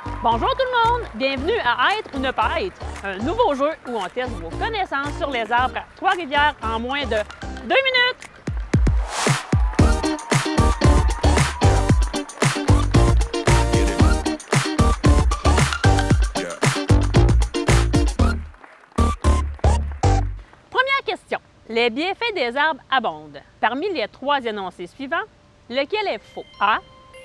Bonjour tout le monde! Bienvenue à Être ou ne pas être, un nouveau jeu où on teste vos connaissances sur les arbres à Trois-Rivières en moins de 2 minutes! Première question. Les bienfaits des arbres abondent. Parmi les trois énoncés suivants, lequel est faux? A.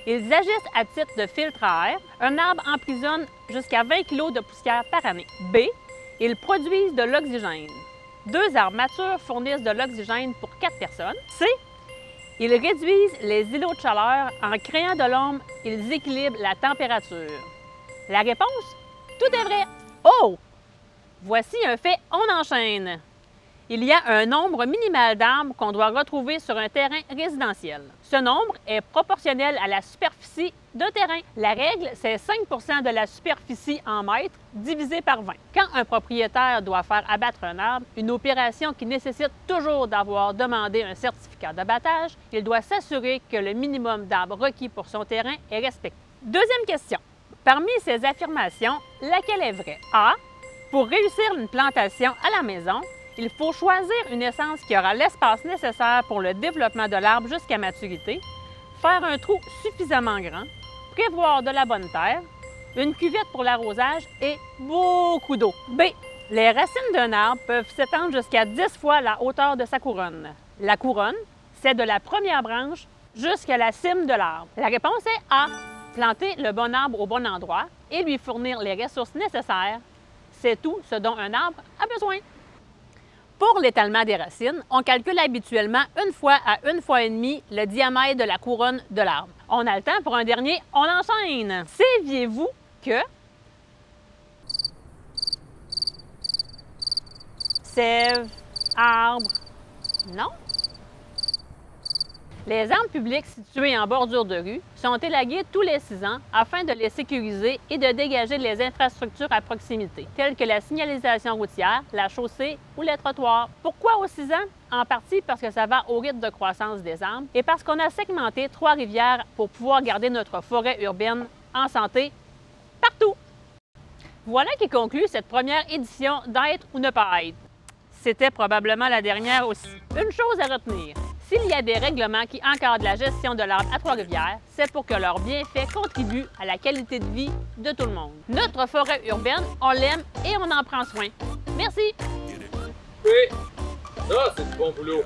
Ils agissent à titre de filtre à air. Un arbre emprisonne jusqu'à 20 kg de poussière par année. B. Ils produisent de l'oxygène. 2 arbres matures fournissent de l'oxygène pour 4 personnes. C. Ils réduisent les îlots de chaleur. En créant de l'ombre, ils équilibrent la température. La réponse? Tout est vrai. Oh! Voici un fait, on enchaîne. Il y a un nombre minimal d'arbres qu'on doit retrouver sur un terrain résidentiel. Ce nombre est proportionnel à la superficie d'un terrain. La règle, c'est 5 de la superficie en mètres divisé par 20. Quand un propriétaire doit faire abattre un arbre, une opération qui nécessite toujours d'avoir demandé un certificat d'abattage, il doit s'assurer que le minimum d'arbres requis pour son terrain est respecté. Deuxième question. Parmi ces affirmations, laquelle est vraie? A. Pour réussir une plantation à la maison, il faut choisir une essence qui aura l'espace nécessaire pour le développement de l'arbre jusqu'à maturité, faire un trou suffisamment grand, prévoir de la bonne terre, une cuvette pour l'arrosage et beaucoup d'eau. B. Les racines d'un arbre peuvent s'étendre jusqu'à 10 fois la hauteur de sa couronne. La couronne, c'est de la première branche jusqu'à la cime de l'arbre. La réponse est A. Planter le bon arbre au bon endroit et lui fournir les ressources nécessaires, c'est tout ce dont un arbre a besoin. Pour l'étalement des racines, on calcule habituellement 1 fois à 1 fois et demie le diamètre de la couronne de l'arbre. On a le temps pour un dernier, on enchaîne. Saviez-vous que sève, arbre, non? Les arbres publics situés en bordure de rue sont élagués tous les 6 ans afin de les sécuriser et de dégager les infrastructures à proximité, telles que la signalisation routière, la chaussée ou les trottoirs. Pourquoi aux 6 ans? En partie parce que ça va au rythme de croissance des arbres et parce qu'on a segmenté Trois-Rivières pour pouvoir garder notre forêt urbaine en santé partout. Voilà qui conclut cette première édition d'Être ou ne pas être. C'était probablement la dernière aussi. Une chose à retenir. S'il y a des règlements qui encadrent la gestion de l'arbre à Trois-Rivières, c'est pour que leurs bienfaits contribuent à la qualité de vie de tout le monde. Notre forêt urbaine, on l'aime et on en prend soin. Merci! Oui, ça c'est du bon boulot.